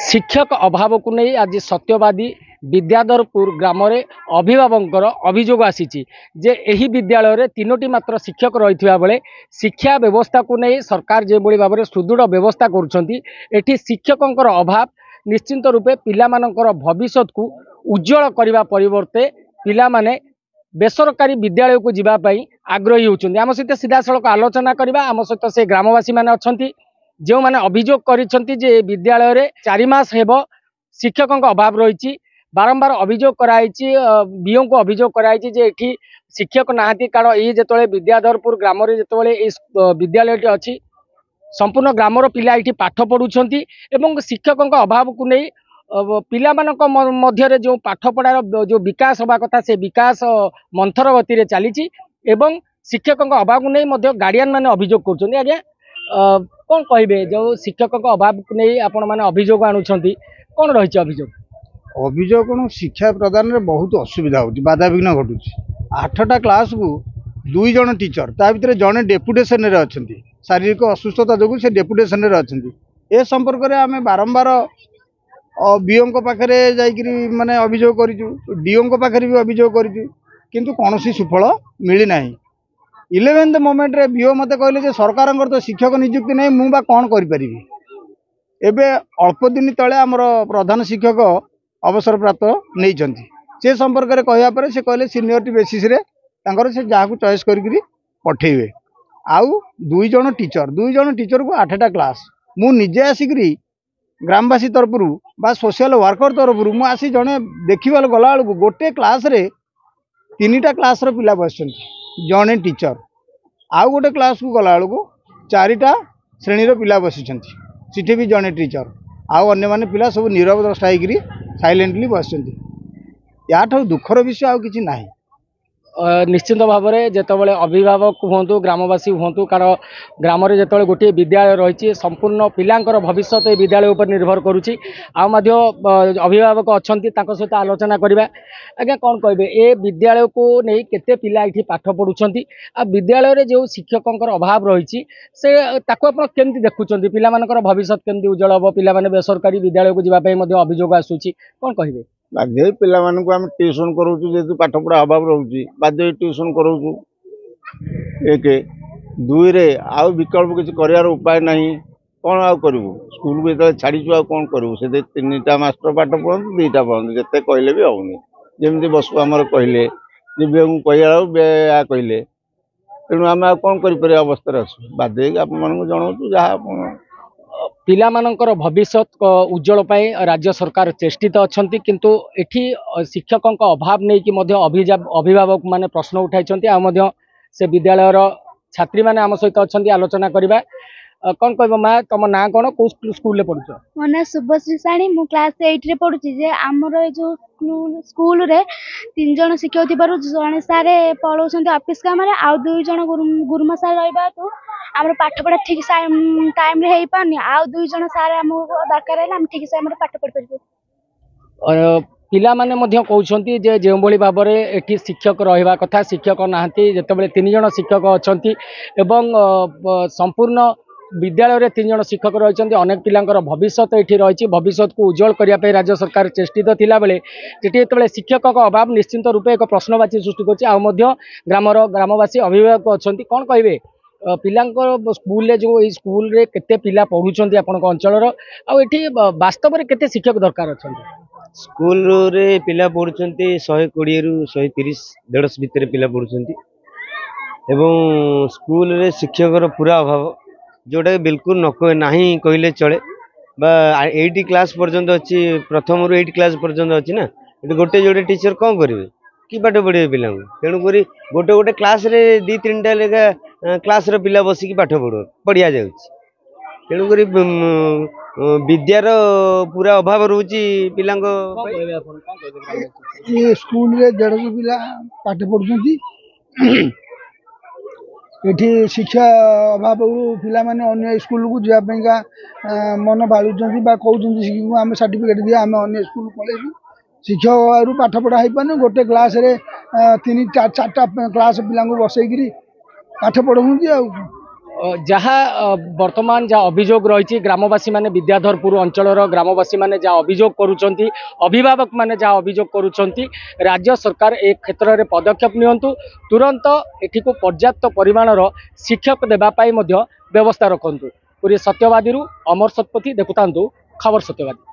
शिक्षक अभाव को नहीं आज सत्यवादी विद्याधरपुर ग्राम अभिभावकर अभियोग आसी जे यही विद्यालय रे तीनोटी मात्र शिक्षक रही बेले शिक्षा व्यवस्था को नहीं सरकार जो भाव में सुदृढ़ व्यवस्था करुँच शिक्षकों अभाव निश्चिंत रूपे पिलामानकर भविष्य को उज्जवल करने परिवर्ते पिला माने बेसरकारी विद्यालय को जीवाई आग्रही होती आम सहित सीधा सड़क आलोचना करवा आम सहित से ग्रामवासी मैंने अच्छा जो मैंने अभियोग कर विद्यालय रे 4 मास हेब शिक्षकों अभाव रही बारंबार अभियोग कराई बीओ को अभियोग कराई जे एठी शिक्षक नहांती कारण ये जो विद्याधरपुर ग्राम जो विद्यालय अच्छी संपूर्ण ग्रामर पिला ये पाठ पढ़ुंट एवं शिक्षकों अभाव को नहीं पिला मध्य जो पाठ पढ़ार जो विकास हवा कथा से विकास मंथर गति रे चली एवं शिक्षकों अभाव को नहीं गार्डियन मैंने अभियोग कर आज्ञा कौन कहे जो शिक्षकों अभाव को नहीं आपण मैंने अभियोग आणुंट कौन रही अभियोग अभियोग कौन शिक्षा प्रदान में बहुत असुविधा हो बाधाविघ्न घटू 8टा क्लास को 2 जन टीचर ता भीतर जड़े डेपुटेशन रे अच्छा शारीरिक असुस्थता जो से डेपुटेशन रे अच्छा ए संपर्क में आम बारंबार बीओ पाखे जाकरी माने अभियोग करूँ डीओ पाखे भी अभियोग करूँ किंतु कौन सुफल मिलना 11th मोमेंट रे बीओ मत कहले सरकार तो शिक्षक नियुक्ति नहीं मुझा कौन करी एबे अल्प दिन तले आमर प्रधान शिक्षक अवसर प्राप्त नहीं से संपर्क में कहवा से कहले सीनियरिटी बेसीस रे से जहाँ चॉइस करी पठेबे आउ 2 जन टीचर को 8टा क्लास मु निजे आसिक ग्रामवासी तरफ बा सोशल वर्कर तरफ मु आसी जड़े देखा गला बेलू गोटे क्लास रे 3टा क्लास रो पिला बस जड़े टीचर आउ गोटे क्लास को गला बेलू 4टा श्रेणी पिला बसी सिटी भी जड़े टीचर आउ अन्य माने पिला सब नीरव द्रष्टा होकर साइलेंटली बस या दुखर विषय आउ किछि नाही। निश्चित भाव में जितेबाला अभिभावक हूँ ग्रामवासी हूँ कारण ग्राम में जो गोटे विद्यालय रही संपूर्ण पिलांकर भविष्य विद्यालय उपर निर्भर करुच्ची अभिभावक अच्छा सहित आलोचना करवा आज्ञा कौन कहे ए विद्यालय को नहीं केते पिला ये पाठ पढ़ुंट आ विद्यालय रे जो शिक्षकों अभाव रही से केमती देखुं पिलामानकर भविष्य केमती उज्जवल हम पिला बेसरकारी विद्यालय को जावाई अभियोग आसूची कौन कहे बाध्य पिला आम ट्यूशन करूँ जेहतु पाठ पढ़ा अभाव रोचे बाध्य ट्यूशन करूँ 1 2 रे आउ विकल्प किसी कर उपाय नहीं कौन आउ करूँ स्कूल को जो छाड़ीचु आ कौन करूँ से 3टा मास्टर पाठ पढ़ते 2टा पढ़ते जिते कहले भी होनी जमी बसु आमर कहले कहला कहले तेणु आम आ कौन कर अवस्था अच्छु बाध्य आप जनाऊँ जहाँ पिलामानंकर भविष्य उज्जवल पाई राज्य सरकार चेष्टित अच्छा किंतु एठी शिक्षकों अभाव नहीं कि अभिभावक माने प्रश्न उठाई से विद्यालय छात्री माने आम सहित अच्छा आलोचना करवा कौन कह माँ तुम ना कौन कौ स्कूल पढ़ुच मो ना शुभश्री साणी मु क्लास 8 रे पढ़ुची जे आमर जो स्कूल रे 3 जन शिक्षक थी जड़े सारे पढ़ाऊँ ऑफिस काम आउ 2 जन गुरुमा सार रहा तो आम पाठ पढ़ा ठीक टाइम रे पानी आउ 2 जन सार आमको दरकार है ठीक से पाठ पढ़ी पार पिला माने मध्य कहउछंती जे जो भली भाव में एठी शिक्षक रहिबा कथा शिक्षक नाहंती जेतेबेले 3 जन शिक्षक अछंती एवं संपूर्ण विद्यालय रे 3 जन शिक्षक रही अनेक पिलांकर भविष्य ये रही भविष्य को उज्जवल करने राज्य सरकार चेष्टित थिला बेले जेतेबेले शिक्षकों अभाव निश्चिंत रूपे एक प्रश्नवाची सृष्टि कर ग्रामवासी अभिभावक अच्छा कौन कहे पिलांकर स्कूल रे जो स्कूल रे केते पिला पढ़ुचंती आपनक अंचल आठी वास्तव में केते शिक्षक दरकार अच्छा स्कूल रे पिला पढ़ुचंती 120 रु 130 150 भितर पिला पढ़ुचंती एवं स्कूल रे शिक्षक पूरा अभाव जोटा बिल्कुल न नहीं कहले चले 8 क्लास पर्यंत अच्छी प्रथम रु 8 क्लास पर्यंत अच्छी ना गोटे जोड़े टीचर कौन करेंगे कि पाठ पढ़े पिला तेणुक गोटे गोटे क्लास रे 2-3टा लेखा क्लास रो पिला बसिक पाठ पढ़िया तेणुक विद्यार पूरा अभाव रोची पिला स्कूल रे 150 पिला पाठ पढ़ुं ये शिक्षा अभाव पिला माने अन्य स्कूल को जावाईका मन बालुं कहते शिक्षक आम सर्टिफिकेट दिया आम अन्य स्कूल पलैबू शिक्षक पाठ पढ़ा हो पाने गोटे क्लास रे 3-4टा क्लास पिला बसईकरी पाठ पढ़ाऊँ जहाँ वर्तमान जहाँ अभियोग रही ग्रामवासी माने विद्याधरपुर अंचल ग्रामवासी माने जहाँ अभियोग करुँच अभिभावक माने जहाँ अभियोग करुँच राज्य सरकार ए क्षेत्र में पदक्षेप नियंतु तुरंत एठी को पर्याप्त परिमाणर शिक्षक देवाई व्यवस्था रखु पूरी सत्यवादी अमर शतपथी देखुता खबर सत्यवादी।